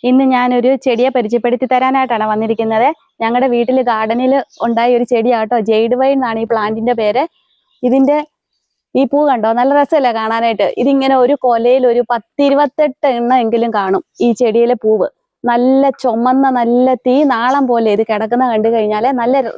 ഇന്ന് ഞാനൊരു ചെടിയെ പരിചയപ്പെടുത്തി തരാനായിട്ടാണ് വന്നിരിക്കുന്നത്. ഞങ്ങളുടെ വീട്ടിൽ ഗാർഡനിൽ ഉണ്ടായ ഒരു ചെടിയാട്ടോ, ജെയ്ഡ് വൈൻ എന്നാണ് ഈ പ്ലാന്റിന്റെ പേര്. ഇതിന്റെ ഈ പൂ കണ്ടോ, നല്ല രസമല്ലേ കാണാനായിട്ട്. ഇതിങ്ങനെ ഒരു കൊലയിൽ ഒരു 10-28 എണ്ണം എങ്കിലും കാണും ഈ ചെടിയിലെ പൂവ്. നല്ല ചുമന്ന നല്ല തീ നാളം പോലെ ഇത് കിടക്കുന്ന കണ്ടു കഴിഞ്ഞാല്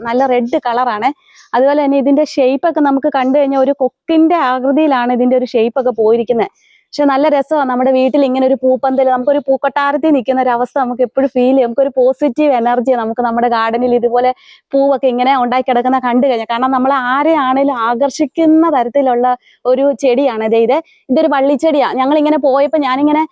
നല്ല റെഡ് കളറാണ്. അതുപോലെ തന്നെ ഇതിന്റെ ഷേപ്പ് ഒക്കെ നമുക്ക് കണ്ടു കഴിഞ്ഞാൽ ഒരു കൊക്കിന്റെ ആകൃതിയിലാണ് ഇതിന്റെ ഒരു ഷേപ്പ് ഒക്കെ പോയിരിക്കുന്നത്. പക്ഷെ നല്ല രസമാണ് നമ്മുടെ വീട്ടിൽ ഇങ്ങനെ ഒരു പൂപ്പന്തൽ, നമുക്കൊരു പൂക്കൊട്ടാരത്തിൽ നിൽക്കുന്ന ഒരു അവസ്ഥ നമുക്ക് എപ്പോഴും ഫീൽ ചെയ്യും. നമുക്കൊരു പോസിറ്റീവ് എനർജി നമുക്ക് നമ്മുടെ ഗാർഡനിൽ ഇതുപോലെ പൂവൊക്കെ ഇങ്ങനെ ഉണ്ടാക്കി കിടക്കുന്ന കണ്ടു കഴിഞ്ഞാൽ. കാരണം നമ്മൾ ആരെയാണേലും ആകർഷിക്കുന്ന തരത്തിലുള്ള ഒരു ചെടിയാണ് ഇതൊരു വള്ളിച്ചെടിയാണ്. ഞങ്ങളിങ്ങനെ പോയപ്പോൾ ഞാനിങ്ങനെ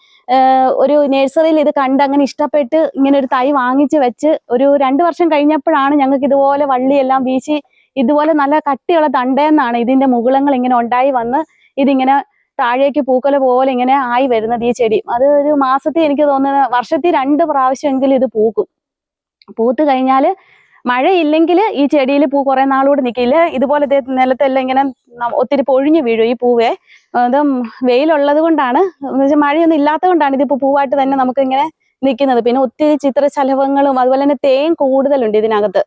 ഒരു നഴ്സറിയിൽ ഇത് കണ്ട് അങ്ങനെ ഇഷ്ടപ്പെട്ട് ഇങ്ങനെ ഒരു തൈ വാങ്ങിച്ച് വെച്ച് ഒരു 2 വർഷം കഴിഞ്ഞപ്പോഴാണ് ഞങ്ങൾക്ക് ഇതുപോലെ വള്ളിയെല്ലാം വീശി ഇതുപോലെ നല്ല കട്ടിയുള്ള തണ്ടേന്നാണ് ഇതിന്റെ മുകുളങ്ങൾ ഇങ്ങനെ ഉണ്ടായി വന്ന് ഇതിങ്ങനെ താഴേക്ക് പൂക്കല പോലെ ഇങ്ങനെ ആയി വരുന്നത് ഈ ചെടി. അത് ഒരു മാസത്തിൽ, എനിക്ക് തോന്നുന്നത് വർഷത്തിൽ 2 പ്രാവശ്യമെങ്കിലും ഇത് പൂക്കും. പൂത്ത് കഴിഞ്ഞാല് മഴയില്ലെങ്കിൽ ഈ ചെടിയിൽ പൂ കുറെ നാളുകൂടെ നിൽക്കില്ല. ഇതുപോലെ നിലത്തെല്ലാം ഇങ്ങനെ ഒത്തിരി പൊഴിഞ്ഞു വീഴും ഈ പൂവേ. അത് വെയിലുള്ളത് കൊണ്ടാണ്, മഴയൊന്നും ഇല്ലാത്തത് കൊണ്ടാണ് ഇതിപ്പോ പൂവായിട്ട് തന്നെ നമുക്ക് ഇങ്ങനെ നിൽക്കുന്നത്. പിന്നെ ഒത്തിരി ചിത്രശലഭങ്ങളും അതുപോലെ തന്നെ തേൻ കൂടുതലുണ്ട് ഇതിനകത്ത്,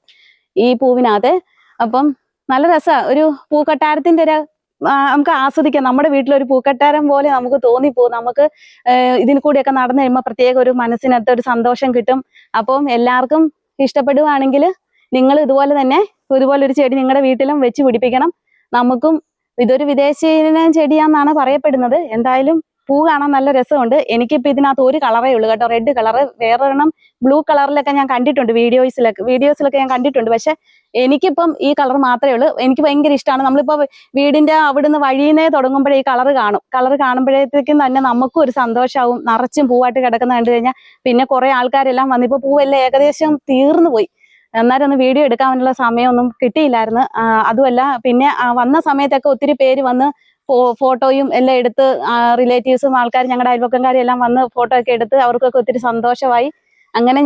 ഈ പൂവിനകത്ത്. അപ്പം നല്ല രസമാണ്, ഒരു പൂക്കൊട്ടാരത്തിന്റെ ഒരു നമുക്ക് ആസ്വദിക്കാം. നമ്മുടെ വീട്ടിലൊരു പൂക്കൊട്ടാരം പോലെ നമുക്ക് തോന്നിപ്പോകും. നമുക്ക് ഇതിൽ കൂടിയൊക്കെ നടന്നു കഴിയുമ്പോൾ പ്രത്യേക ഒരു മനസ്സിനകത്ത് ഒരു സന്തോഷം കിട്ടും. അപ്പം എല്ലാവർക്കും ഇഷ്ടപ്പെടുവാണെങ്കിൽ നിങ്ങൾ ഇതുപോലെ തന്നെ ഒരു ചെടി നിങ്ങളുടെ വീട്ടിലും വെച്ച് പിടിപ്പിക്കണം. നമുക്കും ഇതൊരു വിദേശീയ ചെടിയാന്നാണ് പറയപ്പെടുന്നത്. എന്തായാലും പൂ കാണാൻ നല്ല രസമുണ്ട്. എനിക്കിപ്പോൾ ഇതിനകത്ത് ഒരു കളറേ ഉള്ളൂ കേട്ടോ, റെഡ് കളറ്. വേറൊരെണ്ണം ബ്ലൂ കളറിലൊക്കെ ഞാൻ കണ്ടിട്ടുണ്ട്, വീഡിയോസിലൊക്കെ ഞാൻ കണ്ടിട്ടുണ്ട്. പക്ഷെ എനിക്കിപ്പം ഈ കളർ മാത്രമേ ഉള്ളൂ. എനിക്ക് ഭയങ്കര ഇഷ്ടമാണ്. നമ്മളിപ്പോൾ വീടിന്റെ അവിടുന്ന് വഴിയുന്നേ തുടങ്ങുമ്പോഴേ ഈ കളറ് കാണുമ്പോഴത്തേക്കും തന്നെ നമുക്കും ഒരു സന്തോഷമാവും. നിറച്ചും പൂവായിട്ട് കിടക്കുന്ന കണ്ടു കഴിഞ്ഞാൽ പിന്നെ കുറെ ആൾക്കാരെല്ലാം വന്നിപ്പോൾ പൂവെല്ലാം ഏകദേശം തീർന്നു പോയി. അന്നേരം ഒന്ന് വീഡിയോ എടുക്കാനുള്ള സമയമൊന്നും കിട്ടിയില്ലായിരുന്നു. അതുമല്ല, പിന്നെ വന്ന സമയത്തൊക്കെ ഒത്തിരി പേര് വന്ന് ഫോട്ടോയും എല്ലാം എടുത്ത്, റിലേറ്റീവ്സും ആൾക്കാർ, ഞങ്ങളുടെ അയൽവക്കംകാരും എല്ലാം വന്ന് ഫോട്ടോ ഒക്കെ എടുത്ത് അവർക്കൊക്കെ ഒത്തിരി സന്തോഷമായി. അങ്ങനെ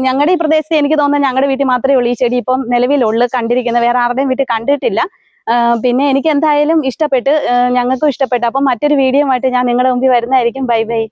ഞങ്ങളുടെ ഈ പ്രദേശത്ത് എനിക്ക് തോന്നുന്നത് ഞങ്ങളുടെ വീട്ടിൽ മാത്രമേ ഉള്ളൂ ഈ ചെടി ഇപ്പം നിലവിലുള്ളു കണ്ടിരിക്കുന്നത്. വേറെ ആരുടെയും വീട്ടിൽ കണ്ടിട്ടില്ല. പിന്നെ എനിക്ക് എന്തായാലും ഇഷ്ടപ്പെട്ട്, ഞങ്ങൾക്കും ഇഷ്ടപ്പെട്ടു. അപ്പം മറ്റൊരു വീഡിയോ ആയിട്ട് ഞാൻ നിങ്ങളുടെ മുമ്പിൽ വരുന്നതായിരിക്കും. Bye bye.